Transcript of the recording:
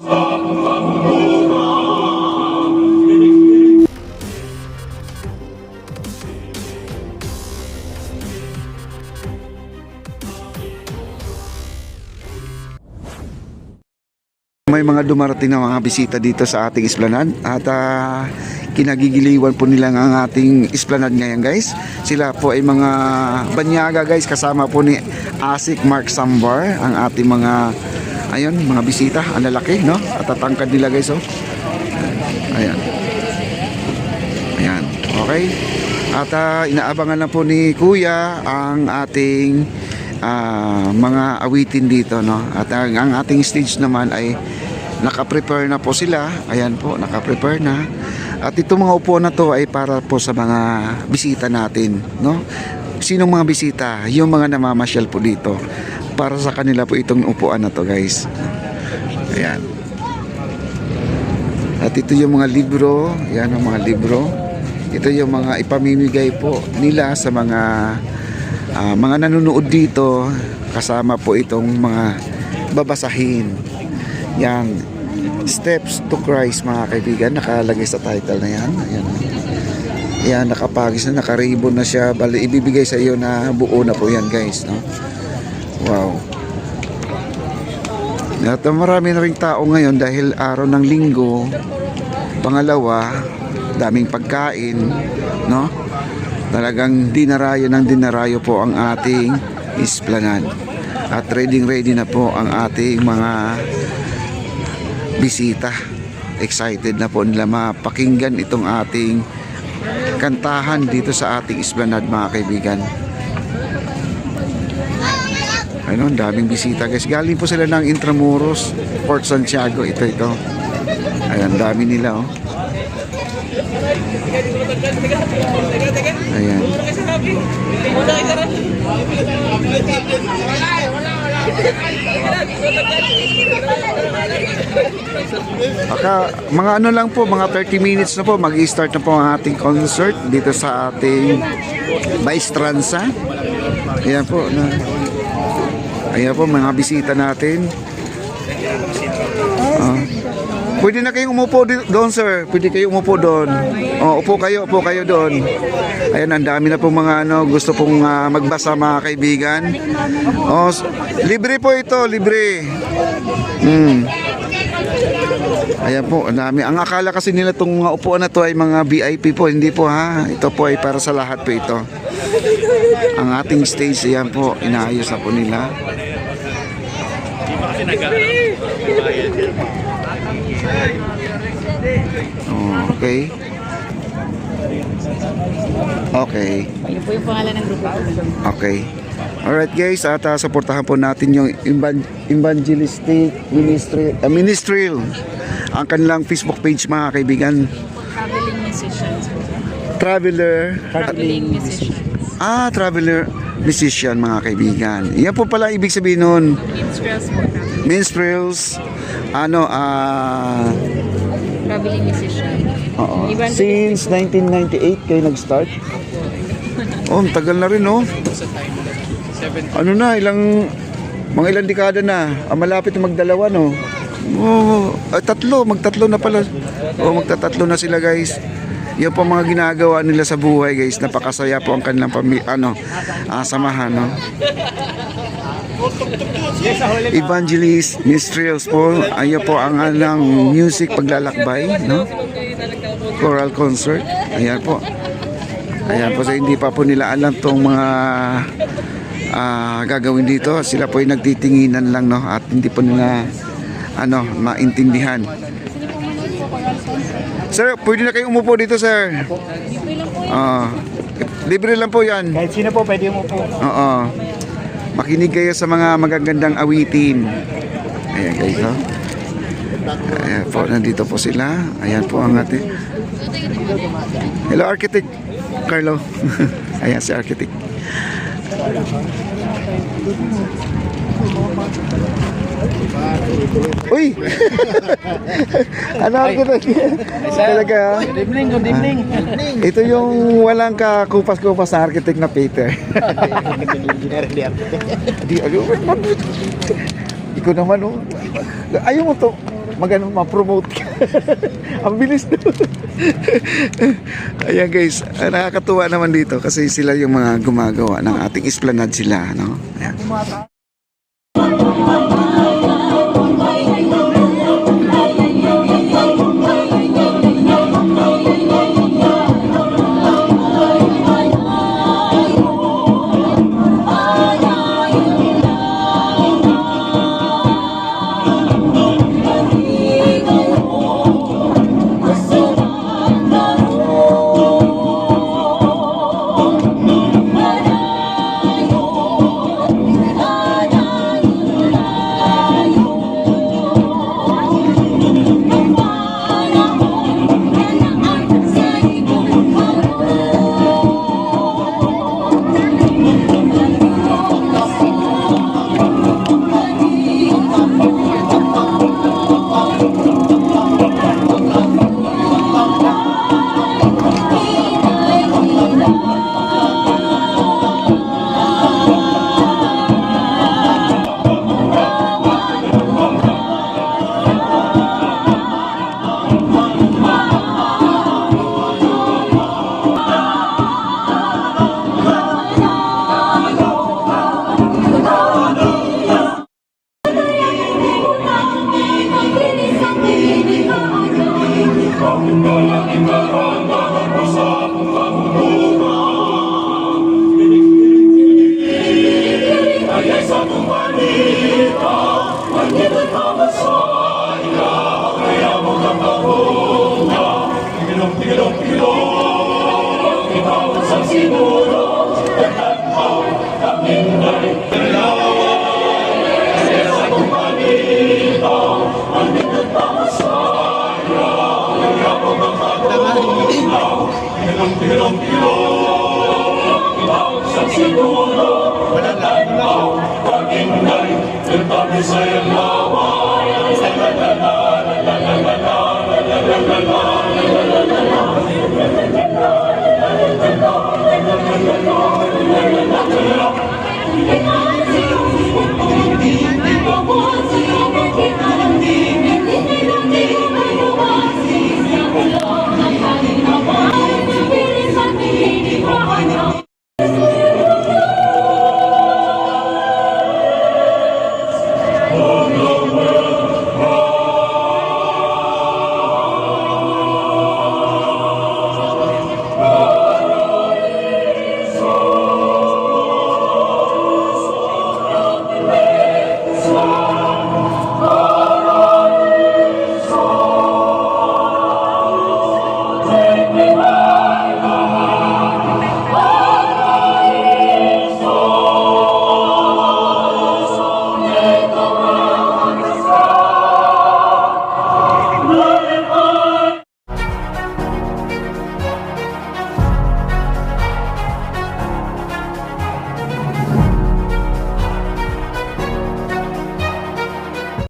May mga dumarating na mga bisita dito sa ating esplanade at kinagigiliwan po nila ang ating esplanade ngayon, guys. Sila po ay mga banyaga, guys, kasama po ni Asik Mark Sambar, ang ating mga mga bisita. Ang lalaki, no? At tatangkad nila, guys, oh. Ayan. Ayan. Okay. At inaabangan na po ni Kuya ang ating mga awitin dito, no? At ang ating stage naman ay naka-prepare na po sila. Ayan po, naka-prepare na. At itong mga upuan na to ay para po sa mga bisita natin, no? Sinong mga bisita? Yung mga namamasyal po dito. Para sa kanila po itong upuan na to, guys. Ayan. At ito yung mga libro. Ayan ang mga libro. Ito yung mga ipamimigay po nila sa mga nanonood dito, kasama po itong mga babasahin. Yang Steps to Christ, mga kaibigan, nakalagay sa title na yan. Ayan. Ayan, nakapagis na, naka-ribbon na siya. Bali, ibibigay sa iyo na buo na po yan, guys, no? Wow. At marami na ring tao ngayon dahil araw ng linggo. Pangalawa, daming pagkain, no? Talagang dinarayo ng dinarayo po ang ating esplanade. At ready na po ang ating mga bisita. Excited na po nila mapakinggan itong ating kantahan dito sa ating esplanade, mga kaibigan. Ayun, daming bisita, guys. Galing po sila ng Intramuros, Port Santiago. Ito. Ayan, dami nila, oh. Ayan. Mga ano lang po, mga 30 minutes na po, mag-i-start na po ang ating concert dito sa ating Maestranza. Ayan po, ayan po mga bisita natin. Pwede na kayong umupo doon, sir. Pwede kayong umupo doon. Upo kayo doon. Ayan, ang dami na pong mga gusto pong magbasa, mga kaibigan. Libre po ito, libre. Ayan po, ang dami. Ang akala kasi nila itong mga upuan na to ay mga VIP po. Hindi po, ha. Ito po ay para sa lahat po ito. Ang ating stage, ayan po, inaayos na po nila. Okay. Okay. Ayun po yung pangalan ng grupo. Okay. Alright, guys, at supportahan po natin yung Evangelistic Ministerial, ang kanilang Facebook page, mga kaibigan. Traveling musicians. Traveling musicians. Traveler musician, mga kaibigan. Yan po pala ibig sabihin nun. Minstrels po. Minstrels. Traveling musician. Oo. Since 1998 kayo nag-start? Ang tagal na rin, no? Ano na, mga ilang dekada na. Malapit na magdalawa, no? Magtatlo na pala. Magtatatlo na sila, guys. Yan po mga ginagawa nila sa buhay, guys. Napakasaya po ang kanilang samahan, no? Evangelist Ministerials po. Ayan po ang music paglalakbay, no? Choral concert. Ayan po. Ayan po, so hindi pa po nila alam tong mga gagawin dito. Sila po ay nagtitinginan lang, no? At hindi po nila maintindihan. Sir, pwede na kayong umupo dito, sir. Libre lang po yan. Kahit sino po pwede umupo. Oo. Makinig kayo sa mga magagandang awitin. Ayan, guys, no? Ayan po, nandito po sila. Ayan po ang ating. Hello, Architect Carlo. Ayan si Architect. Uy! Ano Architect? Talaga? Good evening. Ito yung walang kakupas-kupas na Architect na Peter. Ikaw naman, oh. Ayaw mo to. ma-promote ka. Ang bilis doon. Ayan guys, nakakatuwa naman dito kasi sila yung mga gumagawa ng ating esplanade sila, no? Ayan. La